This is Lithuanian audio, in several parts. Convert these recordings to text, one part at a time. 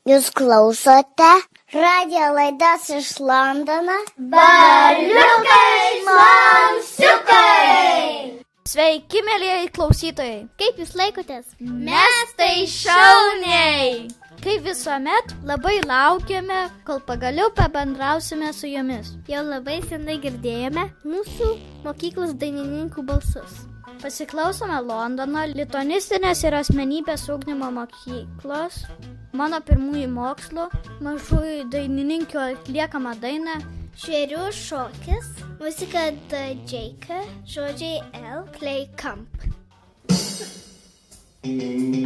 Jūs klausote radijo laidas iš Londono. Berniukai Mamsiukai! Sveiki, mėlyjeji klausytojai! Kaip jūs laikotės? Mes tai šauniai! Kaip visuomet, labai laukiame, kol pagaliau pabendrausime su jumis. Jau labai senai girdėjome mūsų mokyklos dainininkų balsus. Pasiklausome Londono lituanistinės ir asmenybės ugdymo mokyklos, mano pirmųjų mokslų, mažųjų dainininkių atliekamą dainą Žvėrių šokis, muzika Džeika, žodžiai L, Play Camp. Už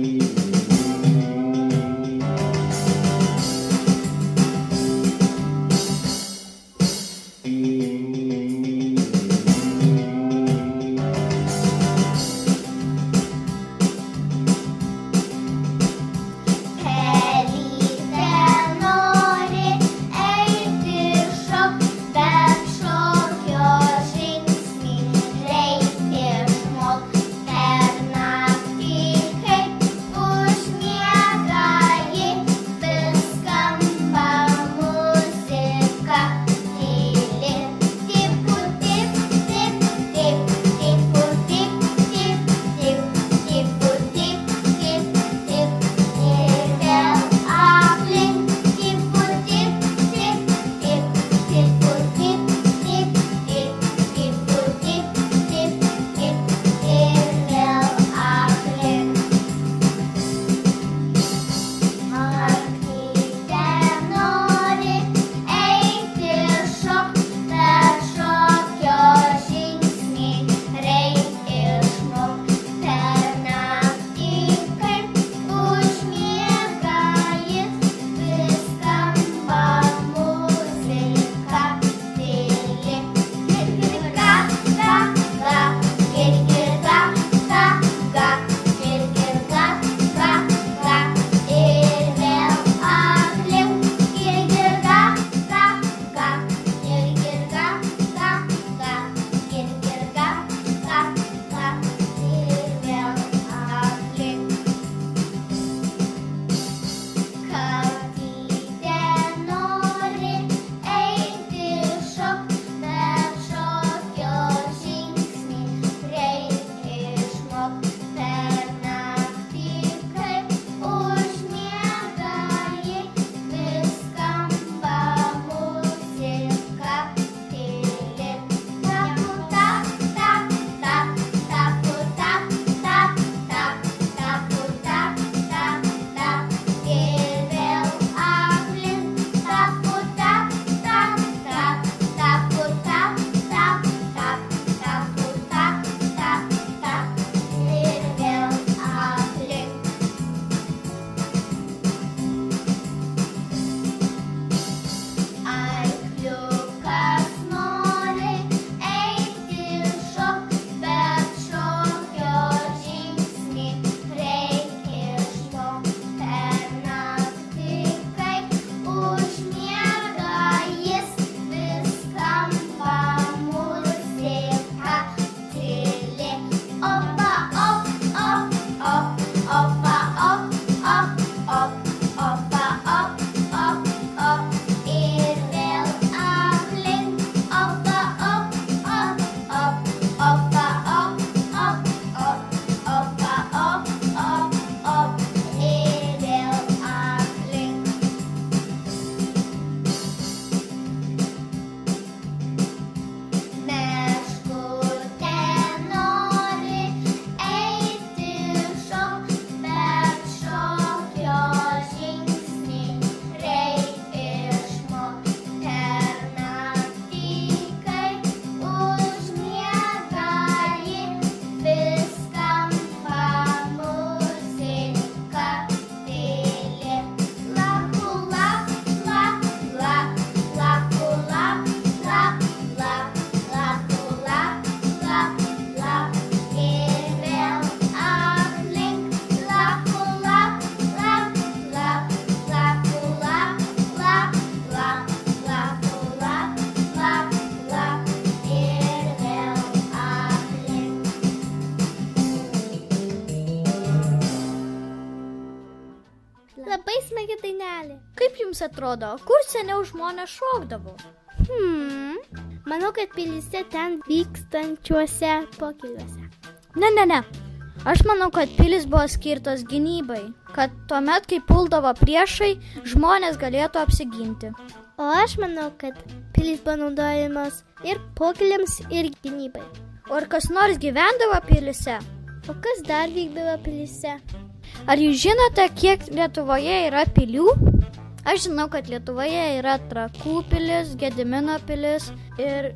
dainelė. Kaip jums atrodo, kur seniau žmonės šokdavo? Manau, kad pilyse ten vykstančiuose pokyliuose. Ne. Aš manau, kad pilis buvo skirtos gynybai, kad tuomet, kai puldavo priešai, žmonės galėtų apsiginti. O aš manau, kad pilys buvo naudojamos ir pokyliams, ir gynybai. O ar kas nors gyvendavo pilyse? O kas dar vykdavo pilyse? Ar jūs žinote, kiek Lietuvoje yra pilių? Aš žinau, kad Lietuvoje yra Trakų pilis, Gedimino pilis ir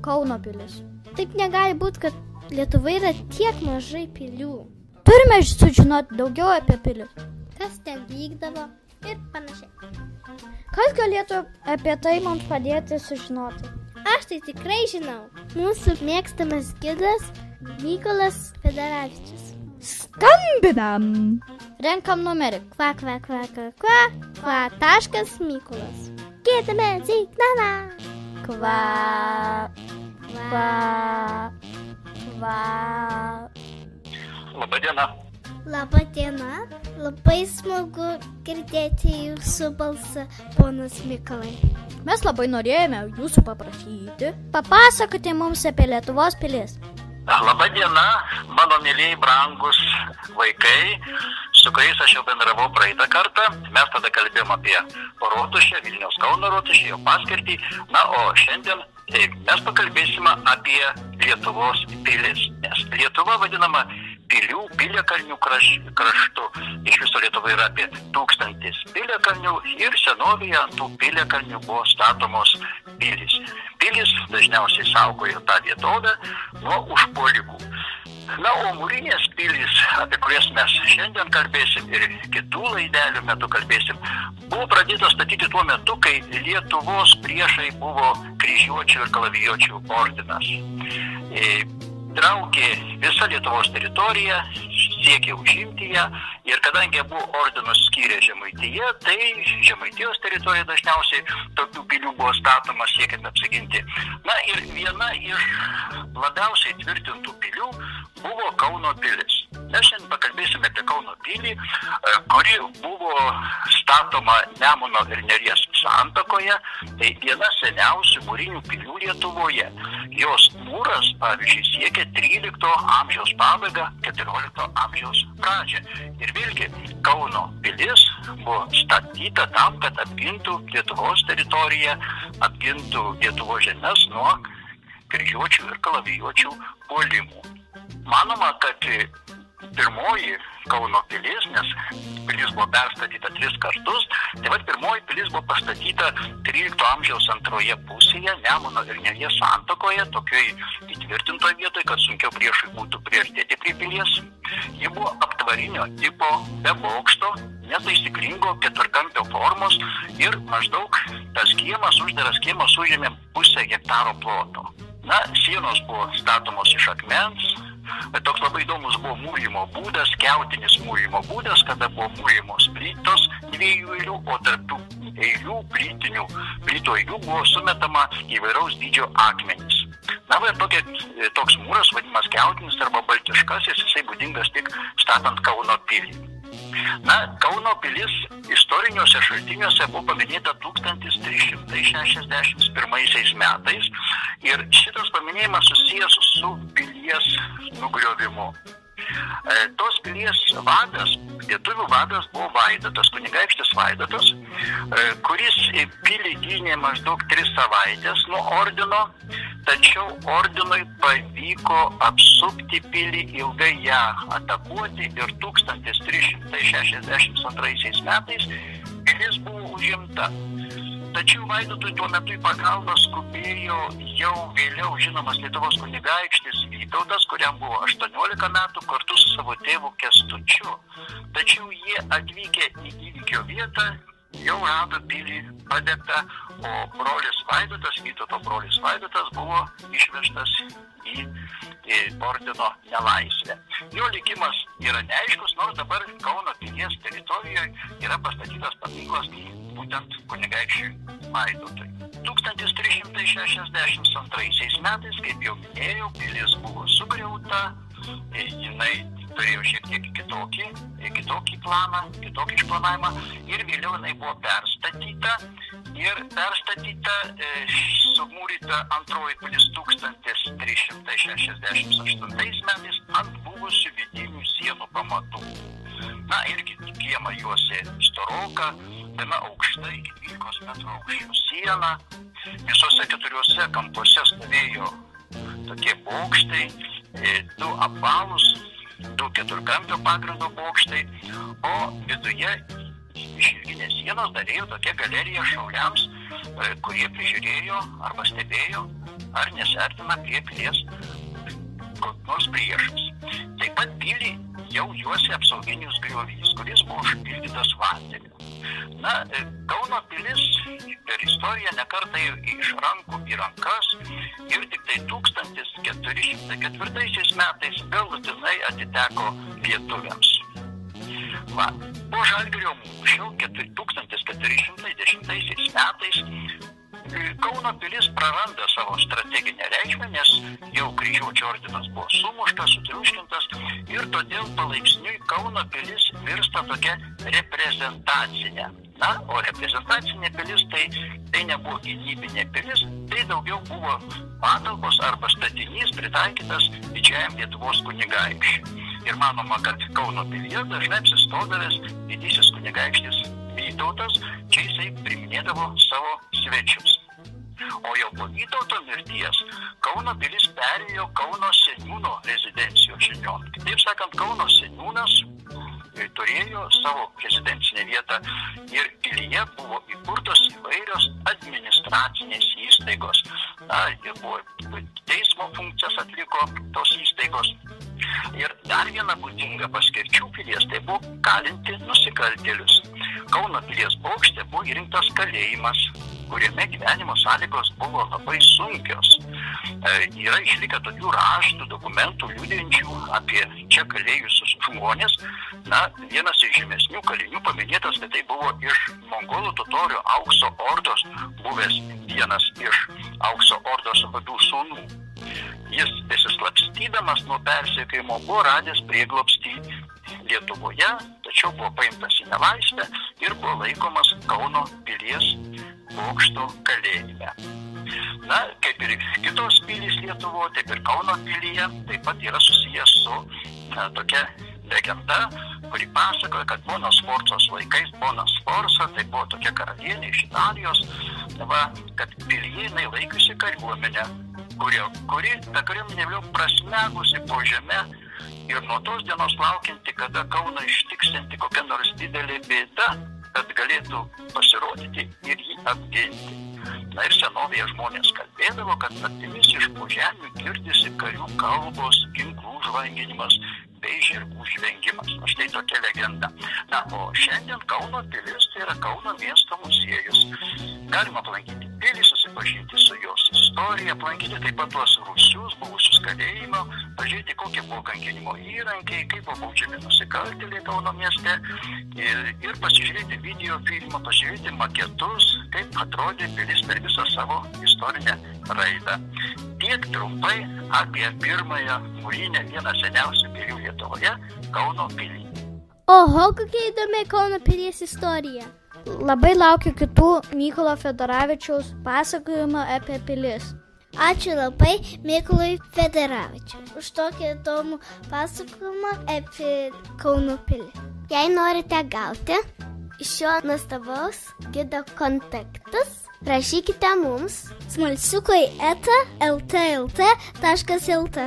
Kauno pilis. Taip negali būti, kad Lietuvoje yra tiek mažai pilių. Turime sužinoti daugiau apie pilis. Kas ten vykdavo ir panašiai. Kas galėtų apie tai mums padėti sužinoti? Aš tai tikrai žinau. Mūsų mėgstamas gidas Mykolas Federavičius. Skambinam! Renkam numerį. Kva taškas Mykolas. Giedame Zignaną. Labadiena. Labadiena. Labai smagu girdėti jūsų balsą, ponas Mykolai. Mes labai norėjome jūsų paprašyti. Papasakoti mums apie Lietuvos pilis. Labadiena, mano mėlyjei brangus vaikai, su kuriais aš jau bendravau praeitą kartą. Mes tada kalbėjom apie rotušę, Vilniaus Kauno rotušę, jo paskirtį. Na, o šiandien mes pakalbėsime apie Lietuvos pilis. Nes Lietuva vadinama pilių, piliakalnių kraštu. Iš viso Lietuva yra apie 1000 piliakalnių ir senovėje ant tų piliakalnių buvo statomos pilis. Pilis dažniausiai saugojo tą vietovę nuo užpuolikų. Na, o mūrinės pilis, apie kurias mes šiandien kalbėsim ir kitų laidelių metu kalbėsim, buvo pradėtos statyti tuo metu, kai Lietuvos priešai buvo kryžiuočių ir kalavijuočių ordinas. Traukė visą Lietuvos teritoriją, siekė užimti ją ir kadangi abu ordinus skyrė Žemaitiją, tai Žemaitijos teritorija dažniausiai tokių pilių buvo statoma siekiant apsiginti. Na ir viena iš labiausiai tvirtintų pilių buvo Kauno pilis. Mes šiandien pakalbėsime apie Kauno pilį, kuri buvo statoma Nemuno ir Neries santakoje. Tai viena seniausių mūrinių pilių Lietuvoje. Jos mūras, pavyzdžiui, siekia 13 amžiaus pabaigą, 14 amžiaus pradžią. Ir vėlgi, Kauno pilis buvo statyta tam, kad apgintų Lietuvos teritoriją, apgintų Lietuvos žemes nuo kryžiuočių ir kalavijuočių puolimų. Manoma, kad pirmoji Kauno pilis, nes pilis buvo perstatyta 3 kartus, tai vat pirmoji pilis buvo pastatyta 13 amžiaus antroje pusėje, Nemuno ir Neries santakoje, tokioj įtvirtintoje vietoje, kad sunkiau priešui būtų priartėti prie pilies. Ji buvo aptvarinio tipo, be bokšto, netaisyklingo, keturkampio formos ir maždaug tas kiemas, uždaras kiemas užėmė 0,5 hektaro ploto. Na, sienos buvo statomos iš akmens. Toks labai įdomus buvo mūrimo būdas, skiautinis mūrimo būdas, kada buvo mūrimos plytos 2 eilių, o tarp tų eilių, plytų eilių buvo sumetama įvairaus dydžio akmenys. Na, ir toks mūras vadinamas skiautinis arba baltiškasis, jisai būdingas tik statant Kauno pilį. Na, Kauno pilis istoriniuose šaltiniuose buvo paminėta 1361 metais ir šitas paminėjimas susijęs su pilies nugriovimu. Tos pilies vadas, lietuvių vadas buvo Vaidotas, kunigaikštis Vaidotas, kuris pilį gynė maždaug 3 savaitės nuo ordino, tačiau ordinui pavyko apsupti pilį, ilgai ją atakuoti ir 1362 metais pilis buvo užimta. Tačiau Vaidotui tuo metu į pagalbą skubėjo jau vėliau žinomas Lietuvos kunigaikštis Vytautas, kuriam buvo 18 metų, kartu su savo tėvu Kęstučiu. Tačiau jie atvykę į įvykio vietą jau rado pilį padegtą, o brolis Vaidotas, Vytauto brolis Vaidotas, buvo išvežtas į ordino nelaisvę. Jo likimas yra neaiškus, nors dabar Kauno pilies teritorijoje yra pastatytas paminklas būtent kunigaikščiui Vaidotui. 1362 metais, kaip jau minėjau, pilis buvo sugriauta, jinai turėjo šiek tiek kitokį planą, kitokį išplanavimą ir vėliau jinai buvo perstatyta sumūryta antroji pilis 1368 metais ant buvusių vidinių sienų pamatų. Na, irgi kiemą juosė storoka, gana aukšta, iki 12 metrų aukščio siena. Visose 4 kampuose stovėjo tokie bokštai, 2 apvalūs, 2 keturkampio pagrindo bokštai, o viduje iš ilginės sienos darėjo tokia galerija šauliams, kurie prižiūrėjo arba stebėjo, ar nesiartina prie pilies koks nors priešas. Taip pat pilį jau juosė apsauginius griovys, kuris buvo užpildytas vandeniu. Na, Kauno pilis per istoriją nekartą iš rankų į rankas ir tik tai 1404 metais galutinai atiteko lietuviams. Va, po Žalgirio mūšio 1410 metais Kauno pilis praranda savo strateginę reikšmę, nes jau Kryžiuočių ordinas buvo sumuštas, sutriuškintas ir todėl palaipsniui Kauno pilis virsta tokia reprezentacinė. Na, o reprezentacinė pilis tai nebuvo gynybinė pilis, tai daugiau buvo patalpos arba statinys pritaikytas didžiajam Lietuvos kunigaikščiui. Ir manoma, kad Kauno pilyje dažnai apsistodavęs didysis kunigaikštis Vytautas, čia jisai priminėdavo savo svečius. O jau po Vytauto mirties Kauno pilis perėjo Kauno seniūno rezidencijos žinion. Kitaip sakant, Kauno seniūnas turėjo savo rezidencinę vietą ir pilyje buvo įkurtos įvairios administracinės įstaigos. Na, ir buvo teismo funkcijas atliko tos įstaigos. Ir dar viena būdinga paskirčių pilies, tai buvo kalinti nusikaltėlius. Kauno pilies bokšte buvo įrengtas kalėjimas, kuriame gyvenimo sąlygos buvo labai sunkios. Yra išlikę tokių raštų, dokumentų, liudijančių apie čia kalėjusius žmonės. Na, vienas iš žymesnių kalinių paminėtas, kad tai buvo iš mongolų totorių Aukso ordos buvęs vienas iš Aukso ordos vadų sūnų. Jis besislapstydamas nuo persekiojimo buvo radęs prieglobstį Lietuvoje, tačiau buvo paimtas į nelaisvę ir buvo laikomas Kauno pilies bokšto kalėjime. Na, kaip ir kitos pilys Lietuvoje, taip ir Kauno pilyje taip pat yra susijęs su tokia legenda, kuri pasakoja, kad Bona Sforzos laikais Bona Sforza, tai buvo tokia karalienė iš Italijos, kad pilyje jinai laikėsi kariuomenę, kuri ta kariuomenė vėliau prasmegusi po žeme ir nuo tos dienos laukianti, kada Kauną ištiksinti kokia nors didelė bėda, kad galėtų pasirodyti ir jį apginti. Na ir senovėje žmonės kalbėdavo, kad naktimis iš po žemių girdisi karių kalbos, ginklų žvanginimas bei žirgų žvengimas. O štai tokia legenda. Na, o šiandien Kauno pilis tai yra Kauno miesto muziejus. Galima aplankyti pilį, susipažinti su jos istorija, aplankyti taip pat tuos rūsius, buvusius kalėjimo, pažiūrėti, kokie buvo kankinimo įrankiai, kaip buvo baudžiami nusikaltėliai Kauno mieste ir pasižiūrėti video filmą, pasižiūrėti maketus, kaip atrodė pilis per visą savo istorinę raidą. Tiek trumpai apie pirmąją mūrinę, vieną seniausių pilių Lietuvoje, Kauno pilį. Oho, kokia įdomi Kauno pilies istorija. Labai laukiu kitų Mykolo Fedoravičiaus pasakojimo apie pilis. Ačiū labai Mykolui Fedoravičiui už tokį įdomų pasakojimą apie Kauno pilį. Jei norite gauti šio nuostabaus gido kontaktus, rašykite mums smalsiukai@ltlt.lt.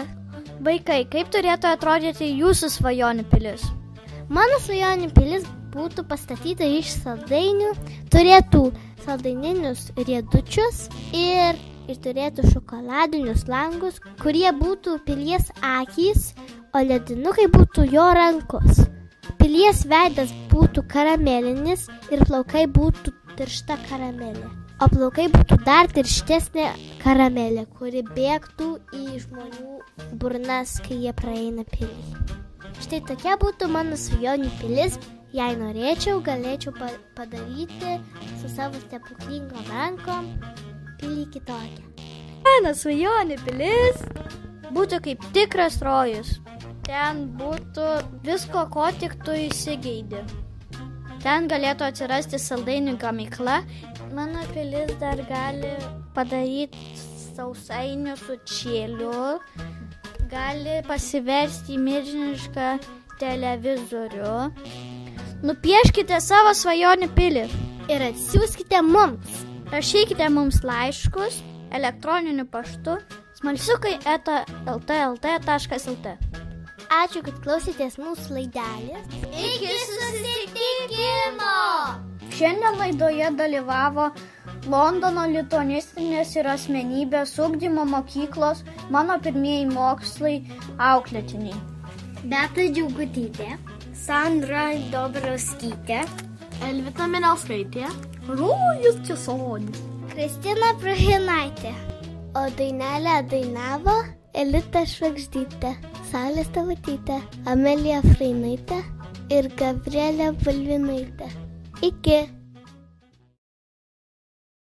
Vaikai, kaip turėtų atrodyti jūsų svajonių pilis? Mano svajonių pilis būtų pastatyta iš saldainių, turėtų saldaininius riedučius ir turėtų šokoladinius langus, kurie būtų pilies akys, o ledinukai būtų jo rankos. Pilies veidas būtų karamelinis ir plaukai būtų tiršta karamelė. O plaukai būtų dar tirštesnė karamelė, kuri bėgtų į žmonių burnas, kai jie praeina pilį. Štai tokia būtų mano svajonių pilis. Jei norėčiau, galėčiau padaryti su savo stebuklingom rankom pilį kitokią. Mano svajonių pilis būtų kaip tikras rojus. ten būtų visko, ko tik tu įsigeidi. Ten galėtų atsirasti saldainių gamykla. Mano pilis dar gali padaryti sausainių su čėliu. Gali pasiversti į milžinišką televizorių. Nupieškite savo svajonių pilį. Ir atsiųskite mums. Rašykite mums laiškus elektroniniu paštu smalsiukai@ltlt.lt. Ačiū, kad klausėtės mūsų laidelės. Iki susitikimo! Šiandien laidoje dalyvavo Londono lituanistinės ir asmenybės ugdymo mokyklos Mano pirmieji mokslai auklėtiniai. Beata Džiaugutytė, Sandra Dobrauskytė, Elvita Minelskaitė, Rūjus Česonis, Kristina Prahinaitė. O dainelę dainavo Elita Švagždytė, Saulė Stavatytė, Amelija Freinaitė ir Gabrielė Balvinaitė. Iki.